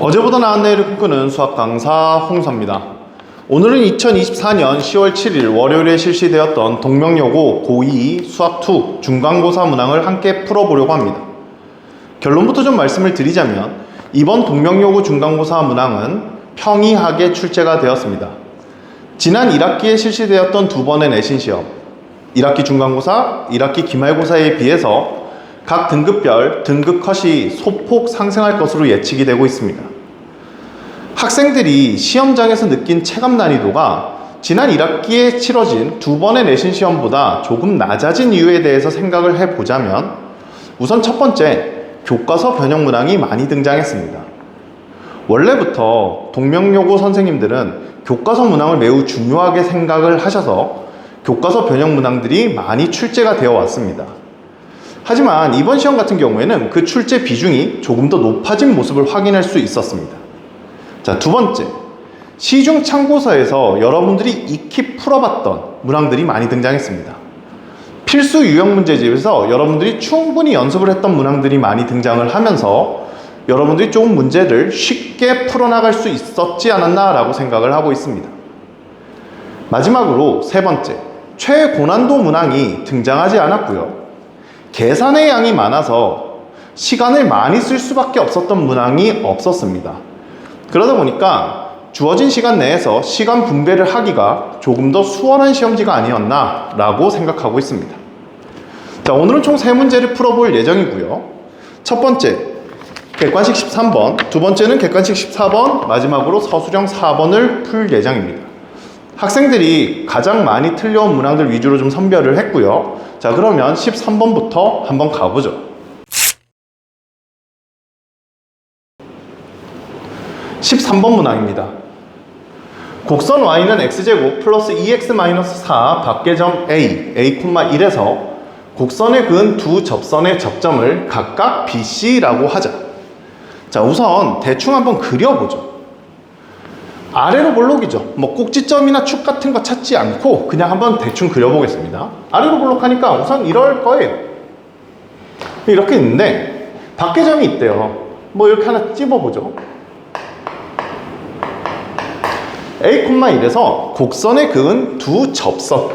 어제보다 나은 내일을 꿈꾸는 수학 강사 홍서입니다. 오늘은 2024년 10월 7일 월요일에 실시되었던 동명여고 고2 수학2 중간고사 문항을 함께 풀어보려고 합니다. 결론부터 좀 말씀을 드리자면 이번 동명여고 중간고사 문항은 평이하게 출제가 되었습니다. 지난 1학기에 실시되었던 두 번의 내신 시험, 1학기 중간고사, 1학기 기말고사에 비해서 각 등급별 등급 컷이 소폭 상승할 것으로 예측이 되고 있습니다. 학생들이 시험장에서 느낀 체감 난이도가 지난 1학기에 치러진 두 번의 내신 시험보다 조금 낮아진 이유에 대해서 생각을 해보자면 우선 첫 번째, 교과서 변형 문항이 많이 등장했습니다. 원래부터 동명여고 선생님들은 교과서 문항을 매우 중요하게 생각을 하셔서 교과서 변형 문항들이 많이 출제가 되어 왔습니다. 하지만 이번 시험 같은 경우에는 그 출제 비중이 조금 더 높아진 모습을 확인할 수 있었습니다. 자, 두 번째, 시중 참고서에서 여러분들이 익히 풀어봤던 문항들이 많이 등장했습니다. 필수 유형 문제집에서 여러분들이 충분히 연습을 했던 문항들이 많이 등장을 하면서 여러분들이 조금 문제를 쉽게 풀어나갈 수 있었지 않았나 라고 생각을 하고 있습니다. 마지막으로 세 번째, 최고난도 문항이 등장하지 않았고요. 계산의 양이 많아서 시간을 많이 쓸 수밖에 없었던 문항이 없었습니다. 그러다 보니까 주어진 시간 내에서 시간 분배를 하기가 조금 더 수월한 시험지가 아니었나 라고 생각하고 있습니다. 자, 오늘은 총 3문제를 풀어볼 예정이고요. 첫 번째, 객관식 13번, 두 번째는 객관식 14번, 마지막으로 서술형 4번을 풀 예정입니다. 학생들이 가장 많이 틀려온 문항들 위주로 좀 선별을 했고요. 자, 그러면 13번부터 한번 가보죠. 13번 문항입니다. 곡선 y는 x제곱 플러스 2x-4 밖의 점 a, a,1에서 곡선에 그은 두 접선의 접점을 각각 BC라고 하자. 자, 우선 대충 한번 그려보죠. 아래로 볼록이죠. 뭐 꼭지점이나 축 같은 거 찾지 않고 그냥 한번 대충 그려보겠습니다. 아래로 볼록하니까 우선 이럴 거예요. 이렇게 있는데 밖의 점이 있대요. 뭐 이렇게 하나 찝어보죠. a,1에서 곡선에 그은 두 접선.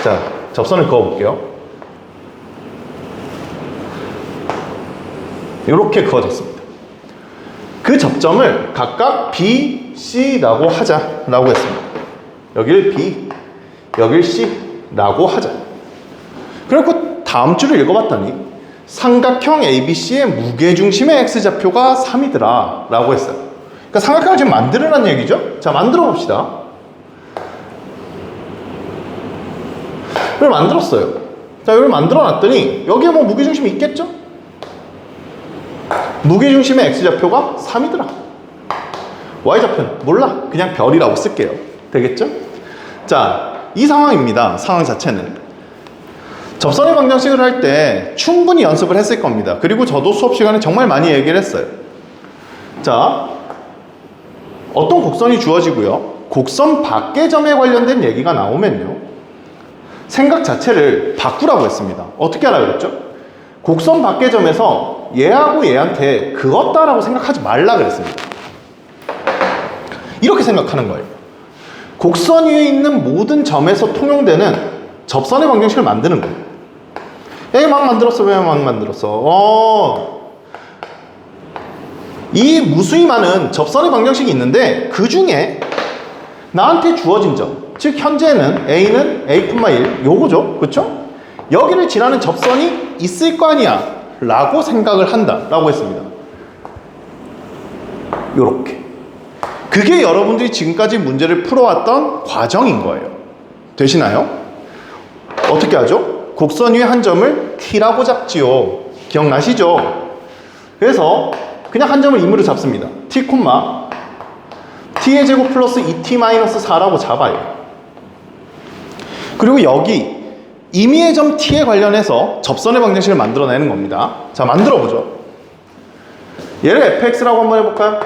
자, 접선을 그어볼게요. 이렇게 그어졌습니다. 그 접점을 각각 B, C라고 하자라고 했습니다. 여길 B, 여길 C라고 하자. 그리고 다음 줄을 읽어봤더니 삼각형 ABC의 무게중심의 X좌표가 3이더라 라고 했어요. 그러니까 삼각형을 지금 만들으라는 얘기죠. 자, 만들어 봅시다. 이걸 만들었어요. 자, 이걸 만들어 놨더니 여기에 뭐 무게중심이 있겠죠? 무게중심의 X좌표가 3이더라. Y좌표는 몰라. 그냥 별이라고 쓸게요. 되겠죠? 자, 이 상황입니다. 상황 자체는. 접선의 방정식을 할 때 충분히 연습을 했을 겁니다. 그리고 저도 수업 시간에 정말 많이 얘기를 했어요. 자, 어떤 곡선이 주어지고요. 곡선 밖의 점에 관련된 얘기가 나오면요. 생각 자체를 바꾸라고 했습니다. 어떻게 하라 그랬죠? 곡선 밖의 점에서 얘하고 얘한테 그었다라고 생각하지 말라 그랬습니다. 이렇게 생각하는 거예요. 곡선 위에 있는 모든 점에서 통용되는 접선의 방정식을 만드는 거예요. 얘 막 만들었어. 왜 막 만들었어? 이 무수히 많은 접선의 방정식이 있는데 그 중에 나한테 주어진 점, 즉 현재는 A는 A,1 요거죠. 그쵸? 여기를 지나는 접선이 있을 거 아니야 라고 생각을 한다 라고 했습니다. 요렇게. 그게 여러분들이 지금까지 문제를 풀어왔던 과정인 거예요. 되시나요? 어떻게 하죠? 곡선 위에 한 점을 T라고 잡지요. 기억나시죠? 그래서 그냥 한 점을 임의로 잡습니다. T, T의 제곱 플러스 2T-4라고 잡아요. 그리고 여기 임의의 점 T에 관련해서 접선의 방정식을 만들어내는 겁니다. 자, 만들어보죠. 얘를 fx라고 한번 해볼까요?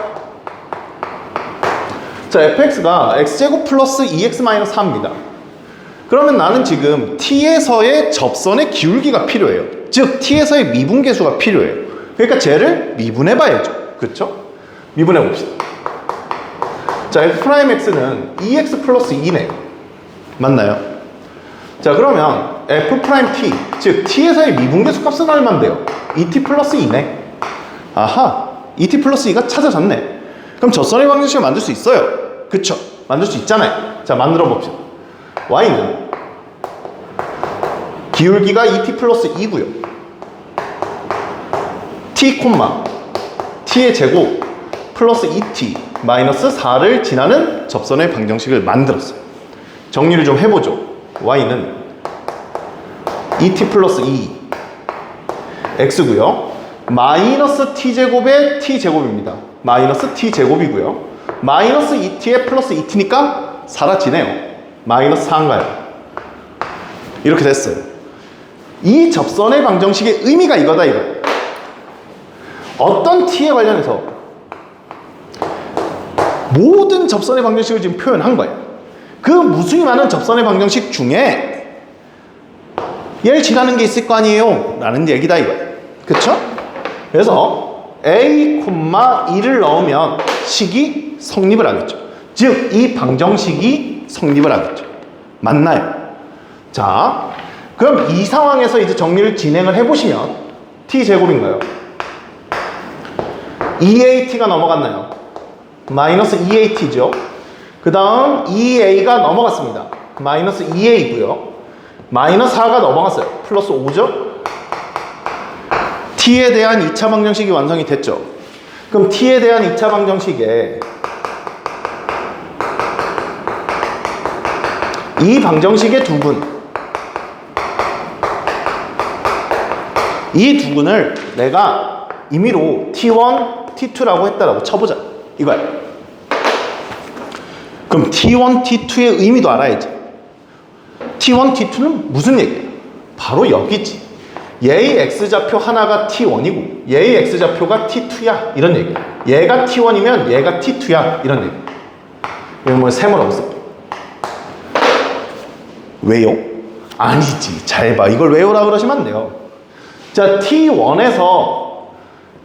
자, fx가 x제곱 플러스 2x-4입니다. 그러면 나는 지금 T에서의 접선의 기울기가 필요해요. 즉 T에서의 미분계수가 필요해요. 그러니까 쟤를 미분해 봐야죠. 그렇죠? 미분해 봅시다. 자, f'x는 2x 플러스 2네. 맞나요? 자, 그러면 f't, 즉 t에서의 미분계수 값은 얼마인데요? 2t 플러스 2네. 아하, 2t 플러스 2가 찾아졌네. 그럼 젖선의 방정식을 만들 수 있어요. 그쵸? 만들 수 있잖아요. 자, 만들어 봅시다. y는 기울기가 2t 플러스 2고요. t, t의 제곱 플러스 2t 마이너스 4를 지나는 접선의 방정식을 만들었어요. 정리를 좀 해보죠. y는 2t 플러스 2 x고요. 마이너스 t제곱의 t제곱입니다. 마이너스 t제곱이고요. 마이너스 2t에 플러스 2t니까 사라지네요. 마이너스 4인가요? 이렇게 됐어요. 이 접선의 방정식의 의미가 이거다 이거예요. 어떤 t에 관련해서 모든 접선의 방정식을 지금 표현한 거예요. 그 무수히 많은 접선의 방정식 중에 얘를 지나는 게 있을 거 아니에요? 라는 얘기다 이거예요. 그쵸? 그래서 a, 2를 넣으면 식이 성립을 하겠죠. 즉, 이 방정식이 성립을 하겠죠. 맞나요? 자, 그럼 이 상황에서 이제 정리를 진행을 해보시면 t제곱인가요? 2at가 넘어갔나요? 마이너스 2at죠. 그 다음 2a가 넘어갔습니다. 마이너스 2a고요. 마이너스 4가 넘어갔어요. 플러스 5죠. t에 대한 2차 방정식이 완성이 됐죠. 그럼 t에 대한 2차 방정식에 이 방정식의 두근, 이 두근을 내가 임의로 t1, t2라고 했다라고 쳐보자. 이거야. 그럼 t1, t2의 의미도 알아야지. t1, t2는 무슨 얘기야? 바로 여기지. 얘의 x좌표 하나가 t1이고 얘의 x좌표가 t2야. 이런 얘기야. 얘가 t1이면 얘가 t2야. 이런 얘기야. 이거 뭐 셈을 없어. 왜요? 아니지. 잘 봐. 이걸 왜요라 그러시면 안 돼요. 자, t1에서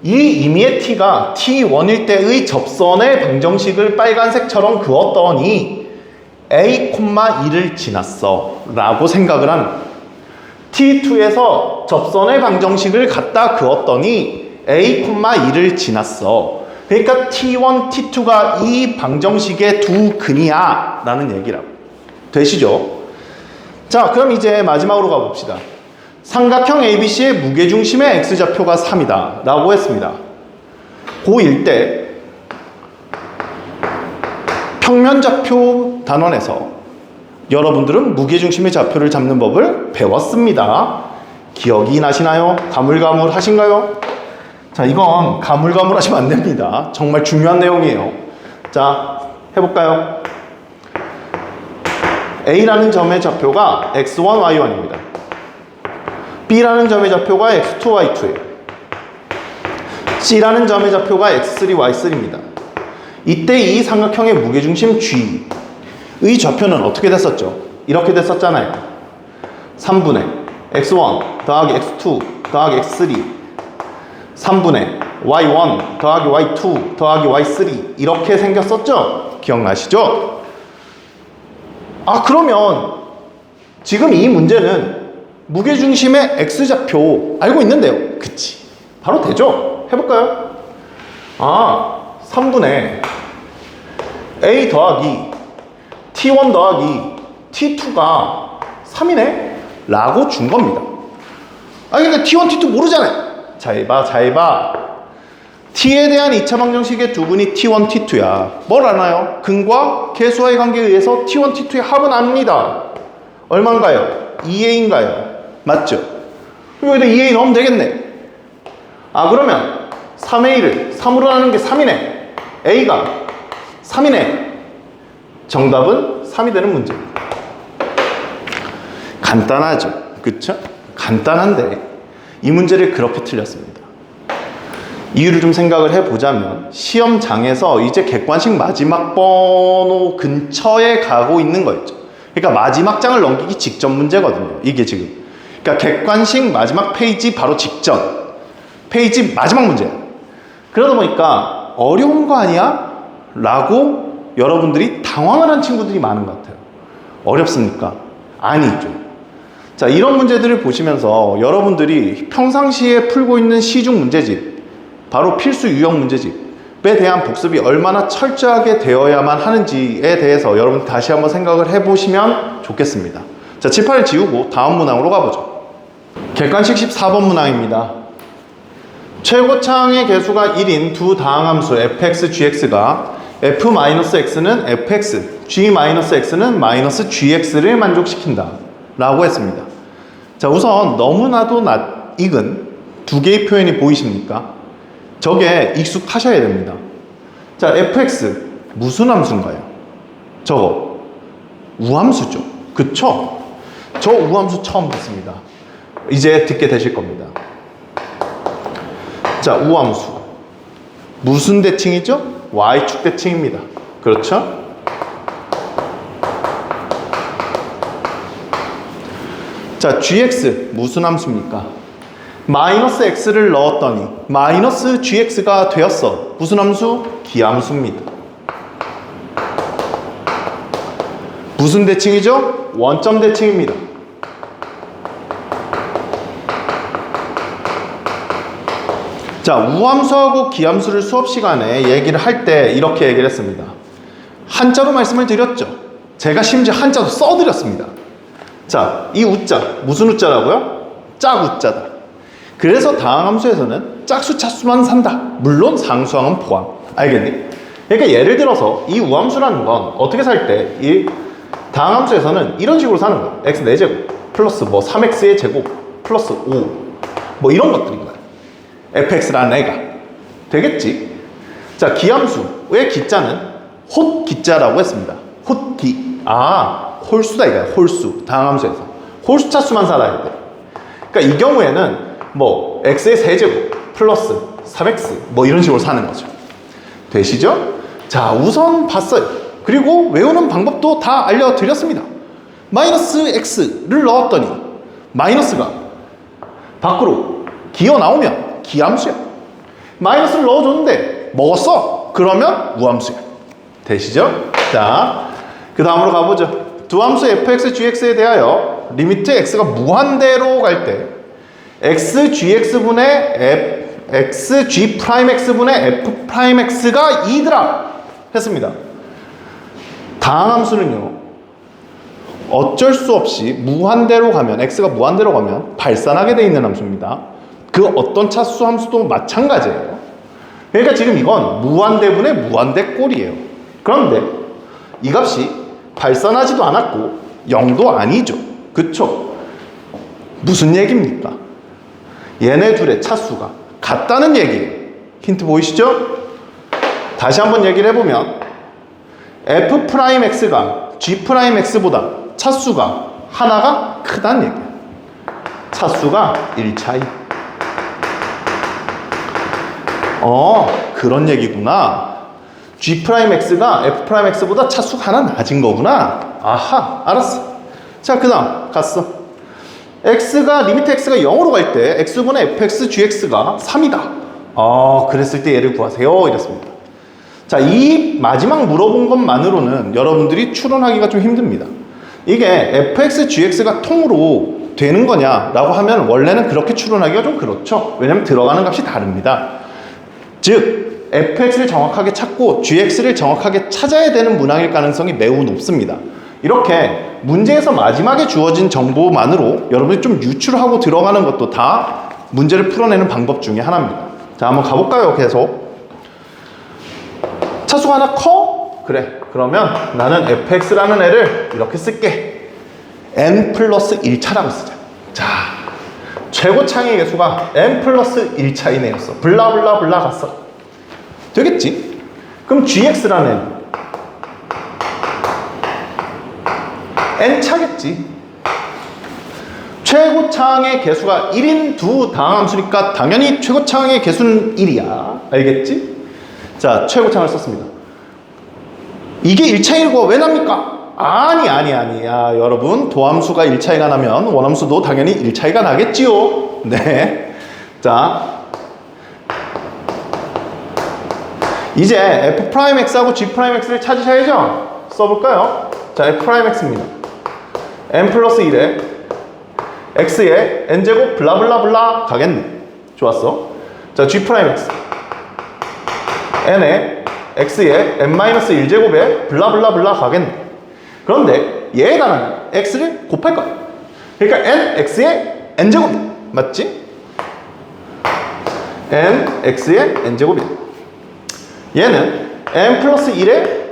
이 임의의 t가 t1일 때의 접선의 방정식을 빨간색처럼 그었더니 a, 2를 지났어 라고 생각을 하는 거야. t2에서 접선의 방정식을 갖다 그었더니 a, 2를 지났어. 그러니까 t1, t2가 이 방정식의 두 근이야 라는 얘기라고. 되시죠? 자, 그럼 이제 마지막으로 가봅시다. 삼각형 ABC의 무게중심의 x좌표가 3이다 라고 했습니다. 고1 때 평면좌표 단원에서 여러분들은 무게중심의 좌표를 잡는 법을 배웠습니다. 기억이 나시나요? 가물가물하신가요? 자, 이건 가물가물하시면 안 됩니다. 정말 중요한 내용이에요. 자, 해볼까요? A라는 점의 좌표가 x1, y1입니다. B라는 점의 좌표가 x2, y2예요. C라는 점의 좌표가 x3, y3입니다. 이때 이 삼각형의 무게중심 G의 좌표는 어떻게 됐었죠? 이렇게 됐었잖아요. 3분의 x1 더하기 x2 더하기 x3 3분의 y1 더하기 y2 더하기 y3 이렇게 생겼었죠? 기억나시죠? 아, 그러면 지금 이 문제는 무게중심의 x좌표 알고 있는데요. 그치? 바로 되죠? 해볼까요? 아, 3분의 a 더하기 t1 더하기 t2가 3이네? 라고 준 겁니다. 아니, 근데 t1, t2 모르잖아요. 잘 봐, 잘 봐. t에 대한 2차 방정식의 두근이 t1, t2야. 뭘 아나요? 근과 계수와의 관계에 의해서 t1, t2의 합은 압니다. 얼마인가요? 2a인가요? 맞죠? 그럼 여기다 2a 넣으면 되겠네. 아, 그러면 3a를 3으로 나누는 게 3이네. a가 3이네. 정답은 3이 되는 문제입니다. 간단하죠? 그쵸? 간단한데 이 문제를 그렇게 틀렸습니다. 이유를 좀 생각을 해보자면 시험장에서 이제 객관식 마지막 번호 근처에 가고 있는 거였죠. 그러니까 마지막 장을 넘기기 직전 문제거든요. 이게 지금. 그러니까 객관식 마지막 페이지 바로 직전. 페이지 마지막 문제야. 그러다 보니까 어려운 거 아니야? 라고 여러분들이 당황을 한 친구들이 많은 것 같아요. 어렵습니까? 아니죠. 자, 이런 문제들을 보시면서 여러분들이 평상시에 풀고 있는 시중 문제집, 바로 필수 유형 문제집에 대한 복습이 얼마나 철저하게 되어야만 하는지에 대해서 여러분 다시 한번 생각을 해보시면 좋겠습니다. 자, 칠판을 지우고 다음 문항으로 가보죠. 객관식 14번 문항입니다. 최고차항의 개수가 1인 두 다항함수 fx, gx가 f-x는 fx, g-x는 -gx를 만족시킨다 라고 했습니다. 자, 우선 너무나도 낯익은 두 개의 표현이 보이십니까? 저게 익숙하셔야 됩니다. 자, fx 무슨 함수인가요? 저거 우함수죠. 그쵸? 저 우함수 처음 듣습니다. 이제 듣게 되실 겁니다. 자, 우함수 무슨 대칭이죠? y축 대칭입니다. 그렇죠? 자, gx 무슨 함수입니까? 마이너스 x를 넣었더니 마이너스 gx가 되었어. 무슨 함수? 기함수입니다. 무슨 대칭이죠? 원점 대칭입니다. 자, 우함수하고 기함수를 수업 시간에 얘기를 할 때 이렇게 얘기를 했습니다. 한자로 말씀을 드렸죠. 제가 심지어 한자도 써드렸습니다. 자, 이 우자 무슨 우자라고요? 짝우자다. 그래서 다항함수에서는 짝수 차수만 산다. 물론 상수항은 포함. 알겠니? 그러니까 예를 들어서 이 우함수라는 건 어떻게 살 때 이 다항함수에서는 이런 식으로 사는 거야. x 4제곱 플러스 뭐 3x의 제곱 플러스 5 뭐 이런 것들인 거야. fx라는 애가 되겠지. 자, 기함수의 기자는 홀기자라고 했습니다. 홀기. 아, 홀수다 이거야. 홀수. 다항함수에서 홀수 차수만 살아야 돼. 그러니까 이 경우에는 뭐 x의 세제곱 플러스 3x 뭐 이런 식으로 사는 거죠. 되시죠? 자, 우선 봤어요. 그리고 외우는 방법도 다 알려드렸습니다. 마이너스 x를 넣었더니 마이너스가 밖으로 기어 나오면 기함수야. 마이너스를 넣어줬는데 먹었어. 그러면 우함수야. 되시죠? 자, 그 다음으로 가보죠. 두 함수 fx, gx에 대하여 리미트 x가 무한대로 갈 때 x, gx분의 x, g'x분의 f'x가 2더라 했습니다. 다항함수는요, 어쩔 수 없이 무한대로 가면, x가 무한대로 가면 발산하게 돼 있는 함수입니다. 그 어떤 차수 함수도 마찬가지예요. 그러니까 지금 이건 무한대분의 무한대 꼴이에요. 그런데 이 값이 발산하지도 않았고 0도 아니죠. 그쵸? 무슨 얘기입니까? 얘네 둘의 차수가 같다는 얘기예요. 힌트 보이시죠? 다시 한번 얘기를 해보면 f'x가 g'x보다 차수가 하나가 크다는 얘기예요. 차수가 1차이. 그런 얘기구나. g'x가 f'x보다 차수가 하나 낮은 거구나. 아하, 알았어. 자, 그 다음 갔어. 리미트 x가 0으로 갈 때 x분의 fx, gx가 3이다. 그랬을 때 얘를 구하세요. 이랬습니다. 자, 이 마지막 물어본 것만으로는 여러분들이 추론하기가 좀 힘듭니다. 이게 fx, gx가 통으로 되는 거냐라고 하면 원래는 그렇게 추론하기가 좀 그렇죠. 왜냐면 들어가는 값이 다릅니다. 즉, fx를 정확하게 찾고 gx를 정확하게 찾아야 되는 문항일 가능성이 매우 높습니다. 이렇게 문제에서 마지막에 주어진 정보만으로 여러분이 좀 유출하고 들어가는 것도 다 문제를 풀어내는 방법 중에 하나입니다. 자, 한번 가볼까요? 계속. 차수가 하나 커? 그래. 그러면 나는 fx라는 애를 이렇게 쓸게. n 플러스 1차라고 쓰자. 자, 최고차항의 개수가 n 플러스 1차인 애였어. 블라블라블라 갔어. 되겠지? 그럼 gx라는 애는 n차겠지. 최고차항의 개수가 1인 두 다항함수니까 당연히 최고차항의 개수는 1이야. 알겠지? 자, 최고차항을 썼습니다. 이게 1차이고 왜 납니까? 아니야. 여러분, 도함수가 1차이가 나면 원함수도 당연히 1차이가 나겠지요. 네. 자, 이제 f'x하고 g'x를 찾으셔야죠. 써볼까요? 자, f'x입니다. n 플러스 1에 x에 n제곱 블라블라블라 가겠네. 좋았어. 자, g'x n에 x에 n-1제곱에 블라블라블라 가겠네. 그런데 얘랑 x를 곱할 거야. 그러니까 n, x에 n제곱이 맞지? n, x에 n제곱이야. 얘는 n 플러스 1에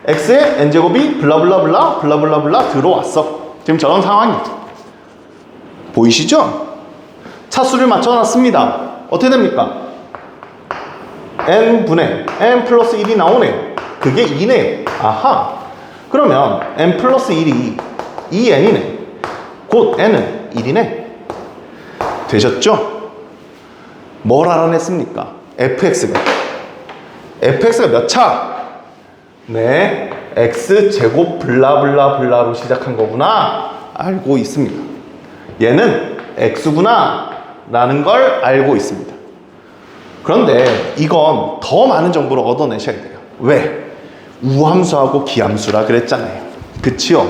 x에 n제곱이 블라블라블라 블라블라블라 들어왔어. 지금 저런 상황이죠. 보이시죠? 차수를 맞춰놨습니다. 어떻게 됩니까? n분의 n 플러스 1이 나오네요. 그게 2네요. 아하. 그러면 n 플러스 1이 2n이네. 곧 n은 1이네. 되셨죠? 뭘 알아냈습니까? fx가 몇 차? 네, x제곱 블라블라블라로 시작한 거구나 알고 있습니다. 얘는 x구나 라는 걸 알고 있습니다. 그런데 이건 더 많은 정보를 얻어내셔야 돼요. 왜? 우함수하고 기함수라 그랬잖아요. 그치요?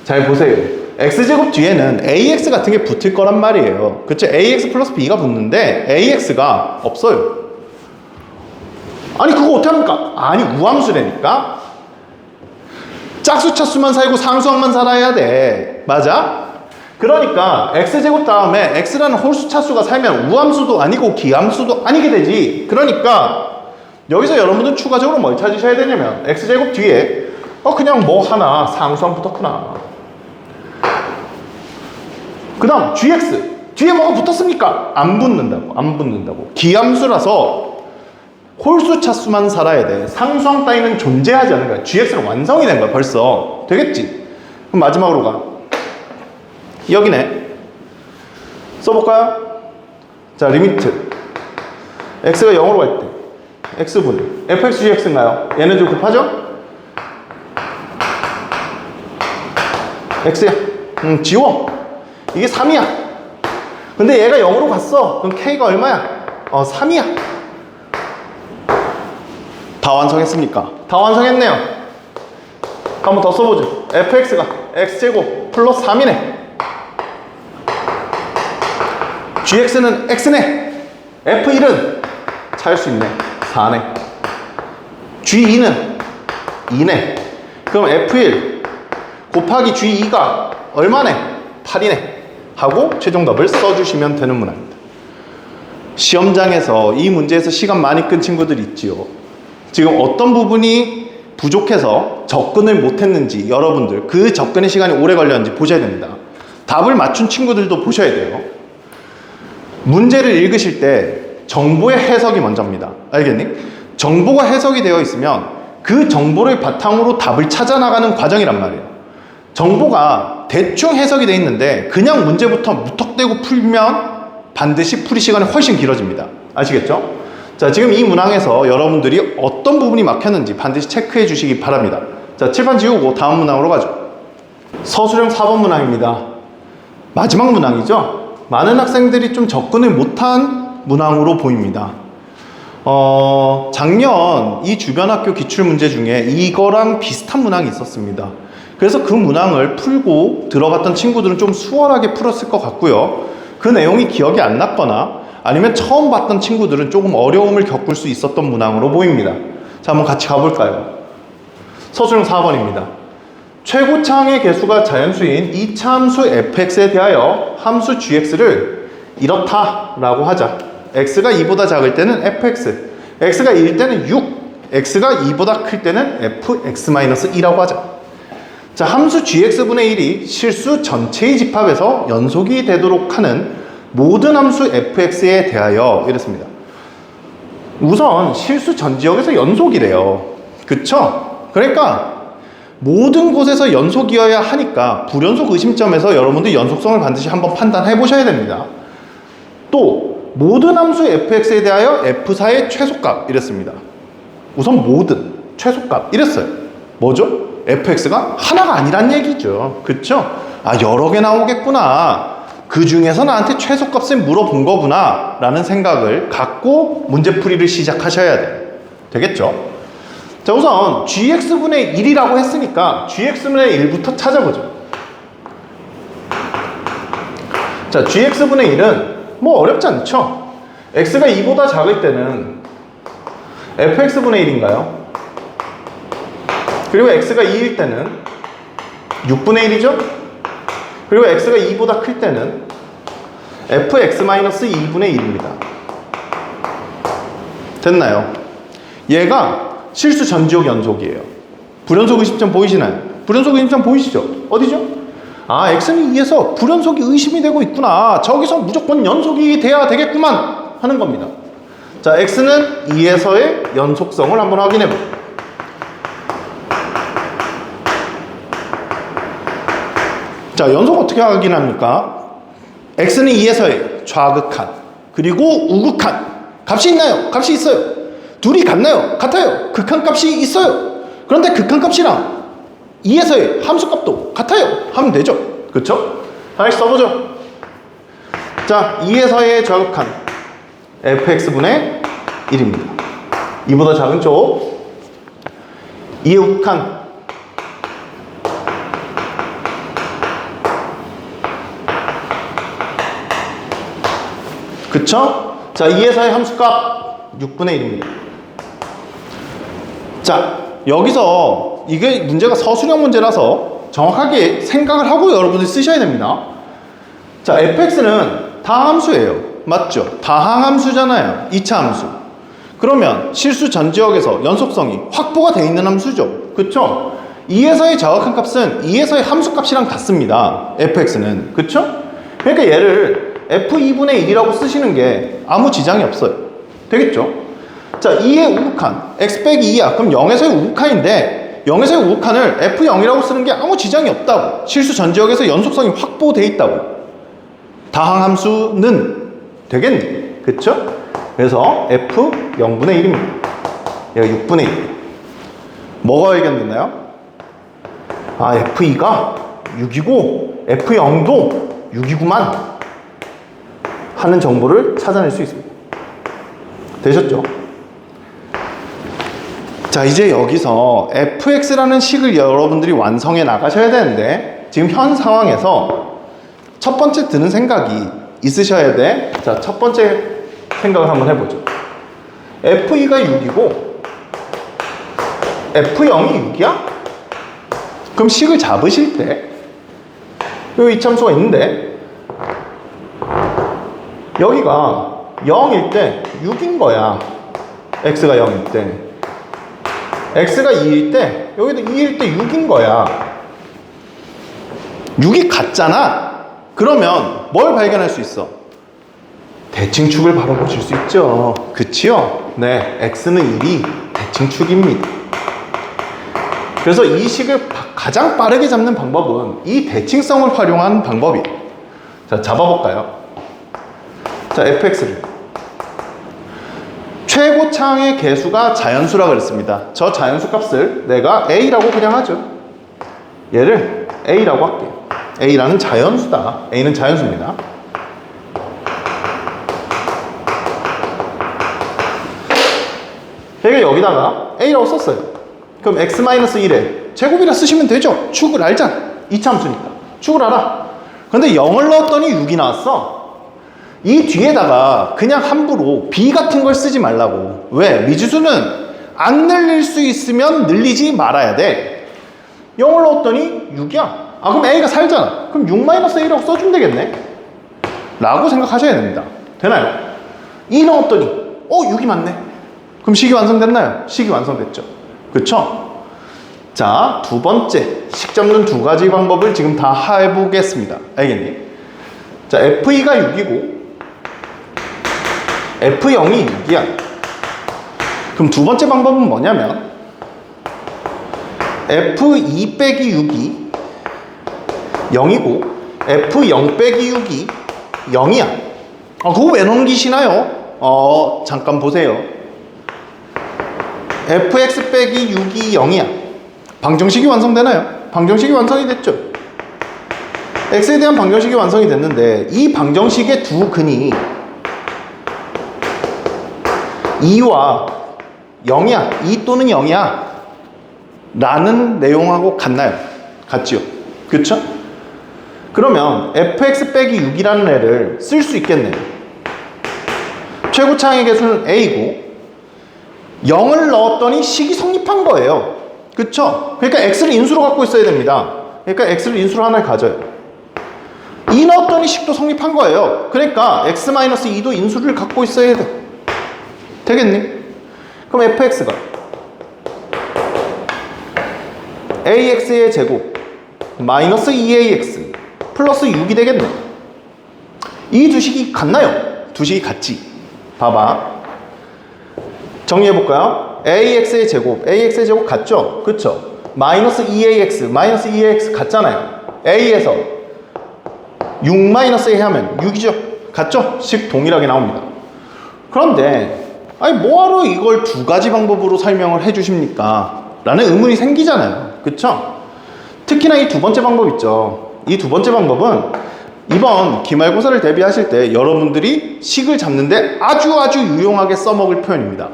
잘 보세요. x제곱 뒤에는 ax 같은 게 붙을 거란 말이에요. 그쵸? ax 플러스 b가 붙는데 ax가 없어요. 아니 그거 어떡합니까? 아니 우함수라니까. 짝수 차수만 살고 상수항만 살아야 돼. 맞아? 그러니까 x제곱 다음에 x라는 홀수 차수가 살면 우함수도 아니고 기함수도 아니게 되지. 그러니까 여기서 여러분들 추가적으로 뭘 찾으셔야 되냐면 x제곱 뒤에 그냥 뭐 하나 상수항 붙었구나. 그 다음 gx 뒤에 뭐가 붙었습니까? 안 붙는다고. 기함수라서 홀수 차수만 살아야 돼. 상수항 따위는 존재하지 않는 거야. gx는 완성이 된 거야 벌써. 되겠지? 그럼 마지막으로 가. 여기네. 써볼까요? 자, 리미트 x가 0으로 갈 때 x분의 fx gx인가요? 얘는 좀 곱하죠? x야. 지워. 이게 3이야. 근데 얘가 0으로 갔어. 그럼 k가 얼마야? 3이야. 다 완성했습니까? 다 완성했네요. 한 번 더 써보죠. fx가 x제곱 플러스 3이네. gx는 x네. f1은 찾을 수 있네. 4네. g2는 2네. 그럼 f1 곱하기 g2가 얼마네? 8이네. 하고 최종답을 써주시면 되는 문항입니다. 시험장에서 이 문제에서 시간 많이 끈 친구들 있지요. 지금 어떤 부분이 부족해서 접근을 못했는지 여러분들 그 접근의 시간이 오래 걸렸는지 보셔야 됩니다. 답을 맞춘 친구들도 보셔야 돼요. 문제를 읽으실 때 정보의 해석이 먼저입니다. 알겠니? 정보가 해석이 되어 있으면 그 정보를 바탕으로 답을 찾아 나가는 과정이란 말이에요. 정보가 대충 해석이 되어 있는데 그냥 문제부터 무턱대고 풀면 반드시 풀이 시간이 훨씬 길어집니다. 아시겠죠? 자, 지금 이 문항에서 여러분들이 어떤 부분이 막혔는지 반드시 체크해 주시기 바랍니다. 자, 칠판 지우고 다음 문항으로 가죠. 서술형 4번 문항입니다. 마지막 문항이죠. 많은 학생들이 좀 접근을 못한 문항으로 보입니다. 작년 이 주변학교 기출문제 중에 이거랑 비슷한 문항이 있었습니다. 그래서 그 문항을 풀고 들어갔던 친구들은 좀 수월하게 풀었을 것 같고요. 그 내용이 기억이 안 났거나 아니면 처음 봤던 친구들은 조금 어려움을 겪을 수 있었던 문항으로 보입니다. 자, 한번 같이 가볼까요? 서술형 4번입니다. 최고차항의 개수가 자연수인 2차 함수 fx에 대하여 함수 gx를 이렇다라고 하자. x가 2보다 작을 때는 fx, x가 1일 때는 6, x가 2보다 클 때는 fx-2라고 하자. 자, 함수 gx분의 1이 실수 전체의 집합에서 연속이 되도록 하는 모든 함수 fx에 대하여 이랬습니다. 우선 실수 전 지역에서 연속이래요. 그쵸? 그러니까 모든 곳에서 연속이어야 하니까 불연속 의심점에서 여러분들 연속성을 반드시 한번 판단해 보셔야 됩니다. 또 모든 함수 fx에 대하여 f4의 최소값 이랬습니다. 우선 모든 최소값 이랬어요. 뭐죠? fx가 하나가 아니란 얘기죠. 그쵸? 아, 여러 개 나오겠구나. 그 중에서 나한테 최소값을 물어본 거구나 라는 생각을 갖고 문제풀이를 시작하셔야 돼요. 되겠죠? 자, 우선 gx분의 1이라고 했으니까 gx분의 1부터 찾아보죠. 자, gx분의 1은 뭐 어렵지 않죠? x가 2보다 작을 때는 fx분의 1인가요? 그리고 x가 2일 때는 6분의 1이죠? 그리고 x가 2보다 클 때는 fx-2분의 1입니다. 됐나요? 얘가 실수 전지역 연속이에요. 불연속 의심점 보이시나요? 불연속 의심점 보이시죠? 어디죠? 아, x는 2에서 불연속이 의심이 되고 있구나. 저기서 무조건 연속이 돼야 되겠구만 하는 겁니다. 자, x는 2에서의 연속성을 한번 확인해 볼게요. 자, 연속 어떻게 확인합니까? x는 2에서의 좌극한 그리고 우극한 값이 있나요? 값이 있어요. 둘이 같나요? 같아요. 극한값이 있어요. 그런데 극한값이랑 2에서의 함수값도 같아요 하면 되죠. 그쵸? 하나씩 써보죠. 자, 2에서의 좌극한 fx분의 1입니다. 2보다 작은 쪽 2의 우극한 그쵸? 자, 2에서의 함수값 6분의 1입니다. 자, 여기서 이게 문제가 서술형 문제라서 정확하게 생각을 하고 여러분들이 쓰셔야 됩니다. 자, fx는 다함수예요. 맞죠? 다항함수잖아요. 2차 함수. 그러면 실수 전지역에서 연속성이 확보가 되어 있는 함수죠. 그쵸? 2에서의 좌극한 값은 2에서의 함수값이랑 같습니다. fx는. 그쵸? 그러니까 얘를 f2분의 1이라고 쓰시는 게 아무 지장이 없어요. 되겠죠? 자, 2의 우극한 x 빼기 2야. 그럼 0에서의 우극한인데 0에서의 우극한을 f0이라고 쓰는 게 아무 지장이 없다고. 실수 전지역에서 연속성이 확보되어 있다고. 다항함수는 되겠네. 그쵸? 그래서 f0분의 1입니다. 얘가 6분의 1. 뭐가 발견됐나요? 아, f2가 6이고 f0도 6이구만 하는 정보를 찾아낼 수 있습니다. 되셨죠? 자, 이제 여기서 fx라는 식을 여러분들이 완성해 나가셔야 되는데 지금 현 상황에서 첫 번째 드는 생각이 있으셔야 돼. 자, 첫 번째 생각을 한번 해보죠. f2가 6이고 f0이 6이야? 그럼 식을 잡으실 때 여기 이참수가 있는데 여기가 0일 때 6인 거야. x가 0일 때. x가 2일 때 여기도 2일 때 6인 거야. 6이 같잖아. 그러면 뭘 발견할 수 있어? 대칭축을 바로 보실 수 있죠. 그치요? 네, x는 1이 대칭축입니다. 그래서 이 식을 가장 빠르게 잡는 방법은 이 대칭성을 활용한 방법이에요. 자, 잡아볼까요? 자, fx를 최고차항의 개수가 자연수라 그랬습니다. 저 자연수 값을 내가 a라고 그냥 하죠. 얘를 a라고 할게요. a라는 자연수다. a는 자연수입니다. 그러니까 여기다가 a라고 썼어요. 그럼 x-1에 제곱이라 쓰시면 되죠. 축을 알잖아. 2차 함수니까. 축을 알아. 근데 0을 넣었더니 6이 나왔어. 이 뒤에다가 그냥 함부로 b 같은 걸 쓰지 말라고. 왜? 미지수는 안 늘릴 수 있으면 늘리지 말아야 돼. 0을 넣었더니 6이야. 아, 그럼 a가 살잖아. 그럼 6-a라고 써주면 되겠네 라고 생각하셔야 됩니다. 되나요? 2 넣었더니 6이 맞네. 그럼 식이 완성됐나요? 식이 완성됐죠. 그쵸? 자, 두 번째 식 잡는 두 가지 방법을 지금 다 해보겠습니다. 알겠니? 자, f2가 6이고 f0이 6이야. 그럼 두 번째 방법은 뭐냐면 f2 빼기 6이 0이고 f0 빼기 6이 0이야. 그거 왜 넘기시나요? 잠깐 보세요. fx 빼기 6이 0이야. 방정식이 완성되나요? 방정식이 완성이 됐죠. x에 대한 방정식이 완성이 됐는데 이 방정식의 두 근이 2와 0이야. 2 또는 0이야. 라는 내용하고 같나요? 같지요? 그쵸? 그러면 fx 빼기 6이라는 애를 쓸 수 있겠네요. 최고차항의 개수는 a고 0을 넣었더니 식이 성립한 거예요. 그쵸? 그러니까 x를 인수로 갖고 있어야 됩니다. 그러니까 x를 인수로 하나를 가져요. 2 넣었더니 식도 성립한 거예요. 그러니까 x-2도 인수를 갖고 있어야 돼. 되겠니? 그럼 fx가 ax의 제곱 마이너스 2ax 플러스 6이 되겠네. 이 두 식이 같나요? 두 식이 같지. 봐봐. 정리해볼까요? ax의 제곱 같죠? 그쵸? 마이너스 2ax 같잖아요. a에서 6-a 하면 6이죠? 같죠? 식 동일하게 나옵니다. 그런데 아니 뭐하러 이걸 두 가지 방법으로 설명을 해주십니까? 라는 의문이 생기잖아요. 그쵸? 특히나 이 두 번째 방법 있죠. 이 두 번째 방법은 이번 기말고사를 대비하실 때 여러분들이 식을 잡는데 아주 유용하게 써먹을 표현입니다.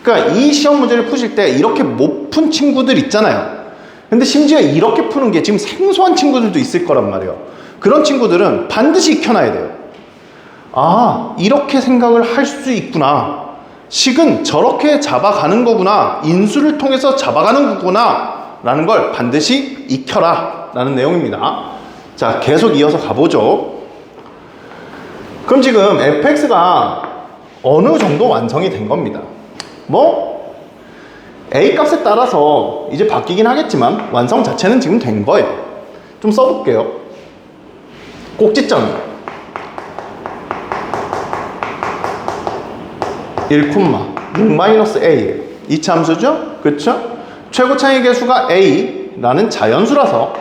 그러니까 이 시험 문제를 푸실 때 이렇게 못 푼 친구들 있잖아요. 근데 심지어 이렇게 푸는 게 지금 생소한 친구들도 있을 거란 말이에요. 그런 친구들은 반드시 익혀놔야 돼요. 아, 이렇게 생각을 할 수 있구나. 식은 저렇게 잡아가는 거구나. 인수를 통해서 잡아가는 거구나. 라는 걸 반드시 익혀라. 라는 내용입니다. 자, 계속 이어서 가보죠. 그럼 지금 fx가 어느 정도 완성이 된 겁니다. 뭐 a 값에 따라서 이제 바뀌긴 하겠지만 완성 자체는 지금 된 거예요. 좀 써볼게요. 꼭지점이 1,6-a예요. 이차함수죠? 그쵸? 최고차항의 개수가 a라는 자연수라서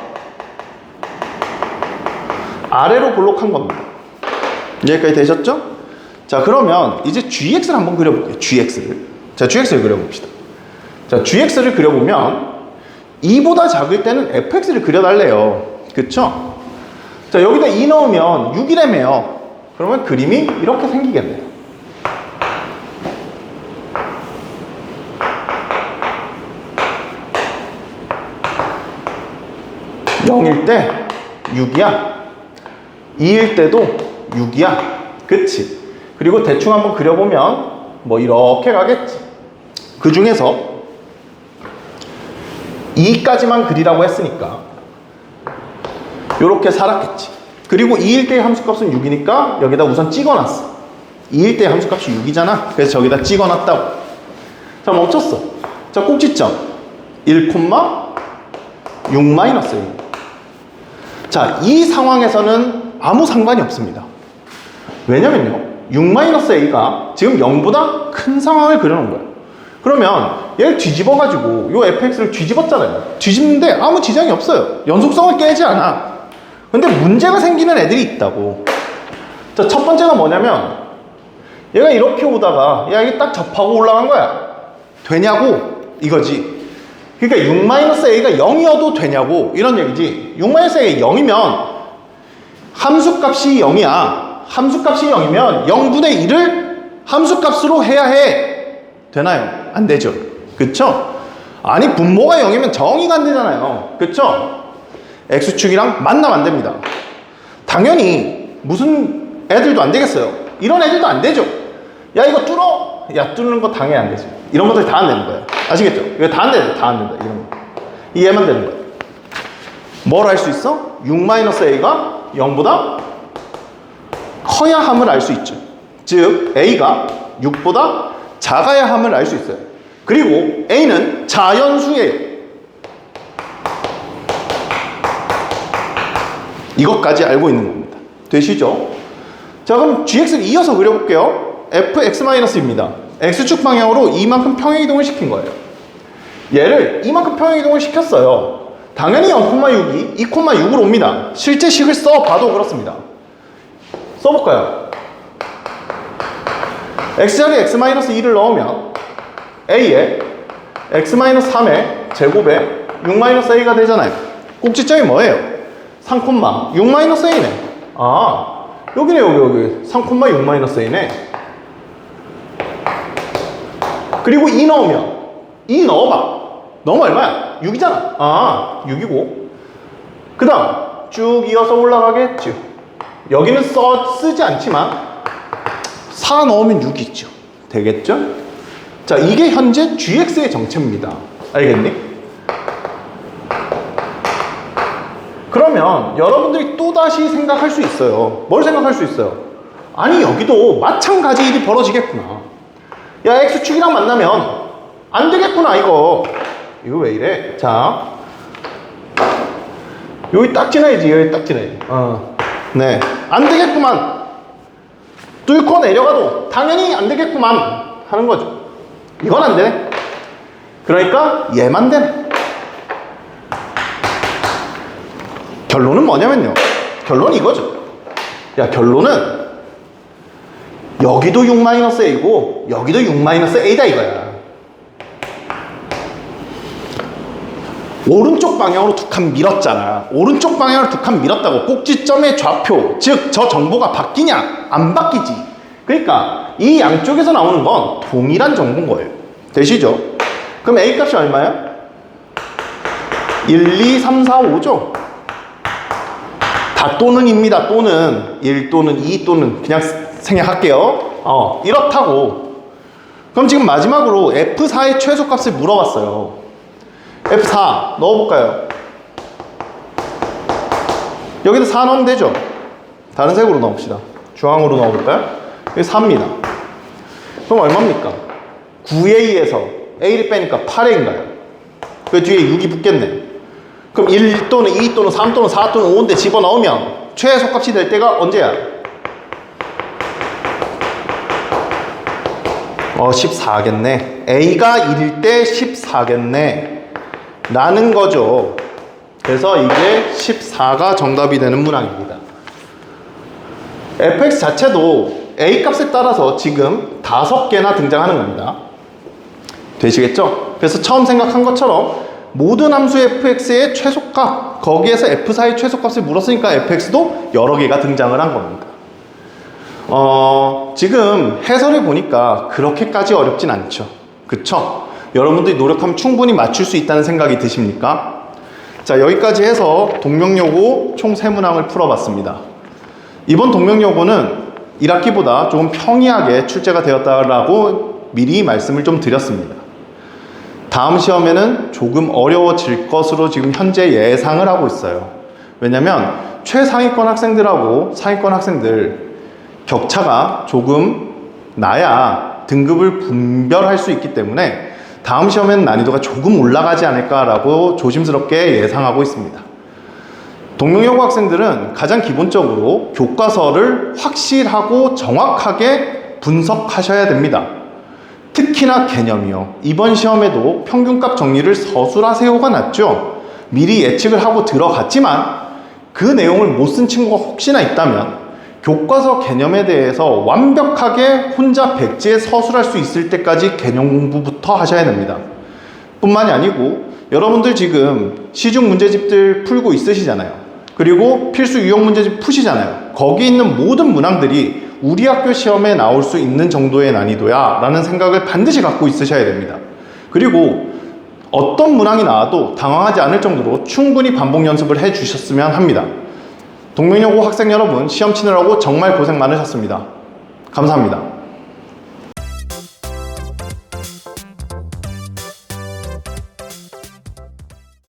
아래로 볼록한 겁니다. 여기까지 되셨죠? 자, 그러면 이제 gx를 한번 그려볼게요. 자, gx를 그려봅시다. 자, gx를 그려보면 2보다 작을 때는 fx를 그려달래요. 그쵸? 자, 여기다 2 넣으면 6이라며요. 그러면 그림이 이렇게 생기겠네요. 0일 때 6이야. 2일 때도 6이야. 그치? 그리고 대충 한번 그려보면 뭐 이렇게 가겠지. 그 중에서 2까지만 그리라고 했으니까 이렇게 살았겠지. 그리고 2일 때의 함수값은 6이니까 여기다 우선 찍어놨어. 2일 때의 함수값이 6이잖아. 그래서 저기다 찍어놨다고. 자, 멈췄어. 자, 꼭지점 1,6-a. 자, 이 상황에서는 아무 상관이 없습니다. 왜냐면요, 6-a가 지금 0보다 큰 상황을 그려놓은 거예요. 그러면 얘를 뒤집어가지고 요 fx를 뒤집었잖아요. 뒤집는데 아무 지장이 없어요. 연속성을 깨지 않아. 근데 문제가 생기는 애들이 있다고. 자, 첫 번째가 뭐냐면 얘가 이렇게 오다가 야, 이게 딱 접하고 올라간 거야. 되냐고 이거지. 그러니까 6-a가 0이어도 되냐고 이런 얘기지. 6-a가 0이면 함수값이 0이야. 함수값이 0이면 0분의 1을 함수값으로 해야 해. 되나요? 안 되죠. 그쵸? 아니, 분모가 0이면 정의가 안 되잖아요. 그쵸? x축이랑 만나면 안 됩니다. 당연히 무슨 애들도 안 되겠어요. 이런 애들도 안 되죠. 야, 이거 뚫어? 야, 뚫는 거 당연히 안 되죠. 이런 것들 다 안 되는 거예요. 아시겠죠? 이거 다 안 된다. 다 안 된다. 이런 거. 이해만 되는 거예요. 뭘 알 수 있어? 6-a가 0보다 커야 함을 알 수 있죠. 즉 a가 6보다 작아야 함을 알 수 있어요. 그리고 a는 자연수예요. 이것까지 알고 있는 겁니다. 되시죠? 자, 그럼 gx를 이어서 그려볼게요. fx-입니다. x축 방향으로 이만큼 평행이동을 시킨 거예요. 얘를 이만큼 평행이동을 시켰어요. 당연히 0,6이 2,6으로 옵니다. 실제 식을 써봐도 그렇습니다. 써볼까요? x자리에 x-2를 넣으면 a에 x-3의 제곱에 6-a가 되잖아요. 꼭지점이 뭐예요? 3,6-a네. 아, 여기네. 여기 3,6-a네. 그리고 2 넣으면 2 넣어봐. 넣으면 얼마야? 6이잖아. 아, 6이고. 그 다음 쭉 이어서 올라가겠죠. 여기는 쓰지 않지만 4 넣으면 6이 있죠. 되겠죠? 자, 이게 현재 gx의 정체입니다. 알겠니? 그러면 여러분들이 또다시 생각할 수 있어요. 뭘 생각할 수 있어요? 아니, 여기도 마찬가지 일이 벌어지겠구나. 야, x축이랑 만나면 안 되겠구나, 이거 왜 이래? 자, 여기 딱 지나야지. 여기 딱 지나야지. 네, 안 되겠구만. 뚫고 내려가도 당연히 안 되겠구만 하는 거죠. 이건 안 되네. 그러니까 얘만 되네. 결론은 뭐냐면요. 결론은 이거죠. 야, 결론은 여기도 6-a고 여기도 6-a다 이거야. 오른쪽 방향으로 두 칸 밀었잖아. 오른쪽 방향으로 두 칸 밀었다고 꼭지점의 좌표, 즉 저 정보가 바뀌냐? 안 바뀌지. 그러니까 이 양쪽에서 나오는 건 동일한 정보인 거예요. 되시죠? 그럼 a 값이 얼마야? 1, 2, 3, 4, 5죠? 다 또는입니다. 또는 1 또는 2 또는 그냥 생략할게요. 이렇다고. 그럼 지금 마지막으로 F4의 최소값을 물어봤어요. F4 넣어볼까요? 여기도 4 넣으면 되죠? 다른 색으로 넣읍시다. 주황으로 넣어볼까요? 여기 4입니다. 그럼 얼마입니까? 9a에서 a를 빼니까 8a인가요? 그 뒤에 6이 붙겠네. 그럼 1 또는 2 또는 3 또는 4 또는 5인데 집어넣으면 최소값이 될 때가 언제야? 14겠네. a가 1일 때 14겠네 라는 거죠. 그래서 이게 14가 정답이 되는 문항입니다. fx 자체도 a 값에 따라서 지금 5개나 등장하는 겁니다. 되시겠죠? 그래서 처음 생각한 것처럼 모든 함수 fx의 최소값, 거기에서 f4의 최소값을 물었으니까 fx도 여러 개가 등장을 한 겁니다. 지금 해설을 보니까 그렇게까지 어렵진 않죠. 그쵸? 여러분들이 노력하면 충분히 맞출 수 있다는 생각이 드십니까? 자, 여기까지 해서 동명요고 총 3문항을 풀어봤습니다. 이번 동명요고는 1학기보다 조금 평이하게 출제가 되었다라고 미리 말씀을 좀 드렸습니다. 다음 시험에는 조금 어려워질 것으로 지금 현재 예상을 하고 있어요. 왜냐면 최상위권 학생들하고 상위권 학생들 격차가 조금 나야 등급을 분별할 수 있기 때문에 다음 시험에는 난이도가 조금 올라가지 않을까라고 조심스럽게 예상하고 있습니다. 동명여고 학생들은 가장 기본적으로 교과서를 확실하고 정확하게 분석하셔야 됩니다. 특히나 개념이요. 이번 시험에도 평균값 정리를 서술하세요가 났죠. 미리 예측을 하고 들어갔지만 그 내용을 못 쓴 친구가 혹시나 있다면 교과서 개념에 대해서 완벽하게 혼자 백지에 서술할 수 있을 때까지 개념 공부부터 하셔야 됩니다. 뿐만이 아니고 여러분들 지금 시중 문제집들 풀고 있으시잖아요. 그리고 필수 유형 문제집 푸시잖아요. 거기 있는 모든 문항들이 우리 학교 시험에 나올 수 있는 정도의 난이도야 라는 생각을 반드시 갖고 있으셔야 됩니다. 그리고 어떤 문항이 나와도 당황하지 않을 정도로 충분히 반복 연습을 해 주셨으면 합니다. 동명여고 학생 여러분, 시험 치느라고 정말 고생 많으셨습니다. 감사합니다.